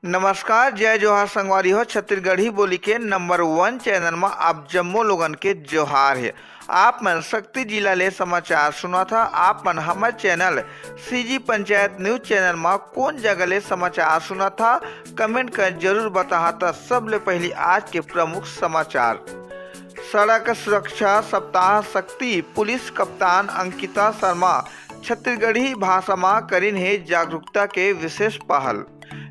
नमस्कार, जय जोहार संगवारी हो। छत्तीसगढ़ी बोली के नंबर 1 चैनल में आप जम्मो लोगन के जोहार है। आप मन शक्ति जिला ले समाचार सुना था। आप मन हमारे channel CG panchayat news channel में कौन जगह ले समाचार सुना था, कमेंट कर जरूर बता। था सबले पहले आज के प्रमुख समाचार। सड़क सुरक्षा सप्ताह शक्ति पुलिस कप्तान अंकिता शर्मा छत्तीसगढ़ी भाषा में करीन है जागरूकता के विशेष पहल।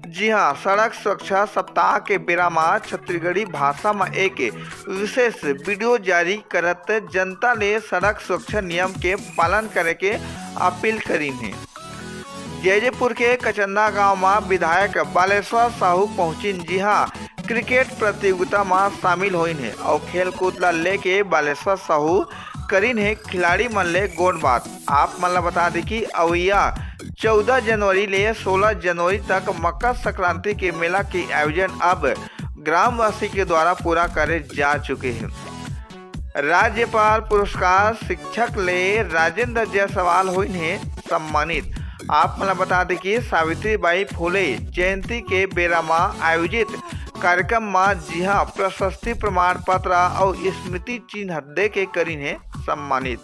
जी हाँ, सड़क सुरक्षा सप्ताह के बेरा में छत्तीसगढ़ी भाषा में एक विशेष वीडियो जारी करत जनता ने सड़क सुरक्षा नियम के पालन करे के अपील करी है। जयजयपुर के कचंदा गांव में विधायक बालेश्वर साहू पहुंचिन। जी हाँ, क्रिकेट प्रतियोगिता में शामिल हुई है और खेल कूद ला लेके बालेश्वर साहू करीन है खिलाड़ी मन ले गोड़ बात। आप मन ला बता दी कि अवैया 14 जनवरी ले 16 जनवरी तक मकर संक्रांति के मेला के आयोजन अब ग्रामवासी के द्वारा पूरा करे जा चुके हैं। राज्यपाल पुरस्कार शिक्षक ले राजेंद्र जायसवाल हुई है सम्मानित। आप मन ला बता दी कि सावित्रीबाई फुले जयंती के बेरा में आयोजित कार्यक्रम में जी हाँ प्रशस्ति प्रमाण पत्र और स्मृति चिन्ह दे के करीन है सम्मानित।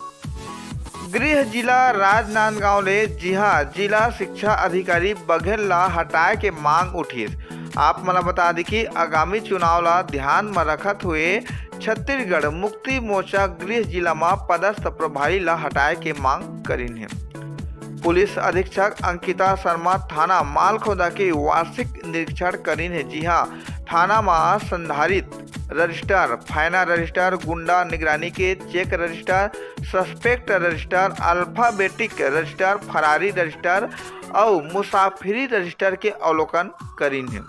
गृह जिला राजनांदगांव ले जी हाँ जिला शिक्षा अधिकारी बघेल ला हटाए के मांग उठी। आप मला बता दी कि आगामी चुनाव ला ध्यान में रखत हुए छत्तीसगढ़ मुक्ति मोर्चा गृह जिला में पदस्थ प्रभारी ला हटाए के मांग करीन है। पुलिस अधीक्षक अंकिता शर्मा थाना मालखोदा के वार्षिक निरीक्षण करीन है। जी हाँ, थाना में संधारित रजिस्टर, फाइना रजिस्टर, गुंडा निगरानी के check register, suspect register, alphabetic register, फरारी रजिस्टर और मुसाफिरी रजिस्टर के अवलोकन करीन है।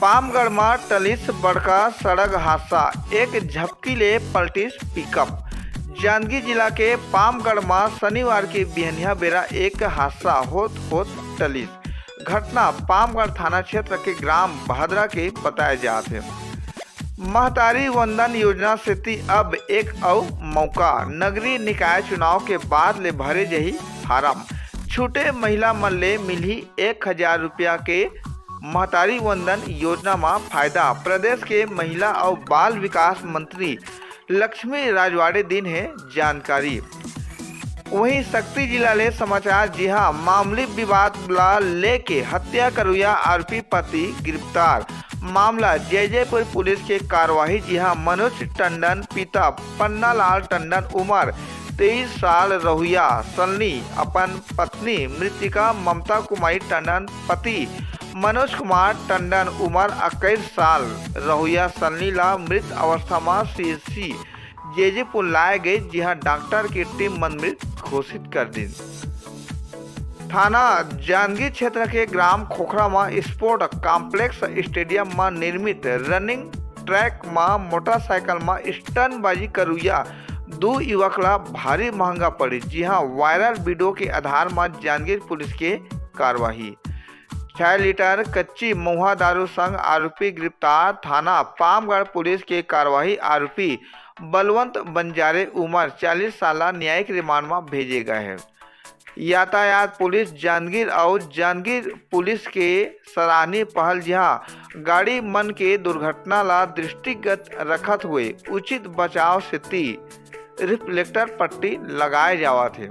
पामगढ़ में टलिस बड़का सड़क हादसा, एक झपकी ले पलटिस पिकअप। जांजगीर जिला के पामगढ़ में शनिवार के बिहनिया बेरा एक हादसा होत टलिस। घटना पामगढ़ थाना क्षेत्र के ग्राम भादरा के बताए जाते हैं। महतारी वंदन योजना से अब एक और मौका, नगरीय निकाय चुनाव के बाद ले भरे जही फार्म। छूटे महिला मन ले मिली 1000 रुपया के महतारी वंदन योजना में फायदा। प्रदेश के महिला और बाल विकास मंत्री लक्ष्मी राजवाड़े दिन है जानकारी। वहीं शक्ति जिला ले समाचार। जी हाँ, मामूली विवाद ला लेके हत्या करुया आरोपी पति गिरफ्तार। मामला जयजयपुर पुलिस के कार्यवाही। जी हाँ, मनोज टंडन पिता पन्नालाल टंडन उम्र 23 साल रहुया सलनी, अपन पत्नी मृतिका ममता कुमारी टंडन पति मनोज कुमार टंडन उम्र 21 साल रहुया सलनी ला मृत अवस्था में सीएचसी जयजयपुर लाए गए। जी हाँ, डॉक्टर की टीम मन मृत घोषित कर दी। थाना जांजगीर क्षेत्र के ग्राम खोखरा में स्पोर्ट कॉम्प्लेक्स स्टेडियम में निर्मित रनिंग ट्रैक में मोटरसाइकिल में स्टंटबाजी करुया 2 युवक ला भारी महंगा पड़ी। जी हाँ, वायरल वीडियो के आधार में जांजगीर पुलिस के कार्यवाही। 6 लीटर कच्ची महुआ दारू संग आरोपी गिरफ्तार। थाना पामगढ़ पुलिस के कार्यवाही। आरोपी बलवंत बंजारे उम्र 40 साल न्यायिक रिमांड में भेजे गए हैं। यातायात पुलिस जांजगीर और जांजगीर पुलिस के सराहनीय पहल। जहाँ गाड़ी मन के दुर्घटना ला दृष्टिगत रखत हुए उचित बचाव से रिफ्लेक्टर पट्टी लगाए जावा थे।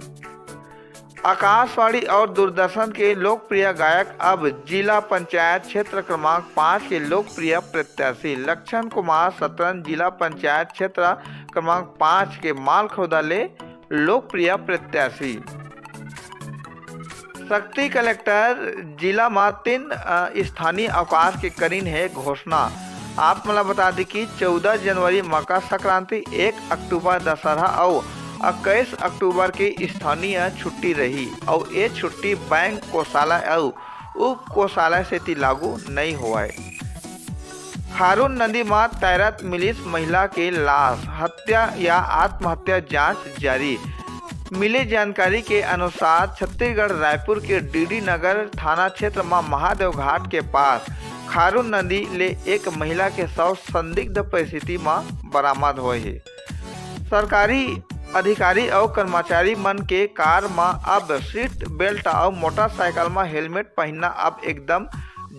आकाशवाणी और दूरदर्शन के लोकप्रिय गायक अब जिला पंचायत क्षेत्र क्रमांक 5 के लोकप्रिय प्रत्याशी लक्षण कुमार सतरन जिला पंचायत क्षेत्र क्रमांक 5 के मालखोदा ले लोकप्रिय प्रत्याशी। शक्ति कलेक्टर जिला में 3 स्थानीय अवकाश के करीन है घोषणा। आप मला बता दी कि 14 जनवरी मकर संक्रांति, 1 अक्टूबर दशहरा और 21 अक्टूबर की स्थानीय छुट्टी रही और ये छुट्टी बैंक कोषालय और उप कोषालय से लागू नहीं हुआ है। खारून नदी में तैरत मिलिस महिला के लाश, हत्या या आत्महत्या जांच जारी। मिली जानकारी के अनुसार छत्तीसगढ़ रायपुर के डीडी नगर थाना क्षेत्र में महादेव घाट के पास खारून नदी ले एक महिला के शव संदिग्ध परिस्थिति में बरामद हुए है। सरकारी अधिकारी और कर्मचारी मन के कार में अब सीट बेल्ट और मोटरसाइकिल में हेलमेट पहनना अब एकदम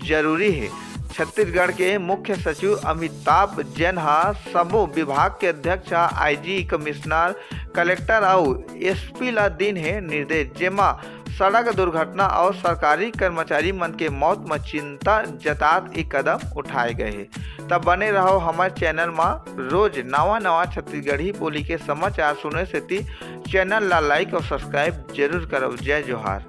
जरूरी है। छत्तीसगढ़ के मुख्य सचिव अमिताभ जैन सबो विभाग के अध्यक्ष आईजी, कमिश्नर, कलेक्टर और एसपी ला दिन है निर्देश, जेमा सड़क दुर्घटना और सरकारी कर्मचारी मन के मौत में चिंता जतात एक कदम उठाए गए हैं। तब बने रहो हमारे चैनल में, रोज नवा छत्तीसगढ़ी बोली के समाचार सुने से चैनल ला लाइक और सब्सक्राइब जरूर करो। जय जोहार।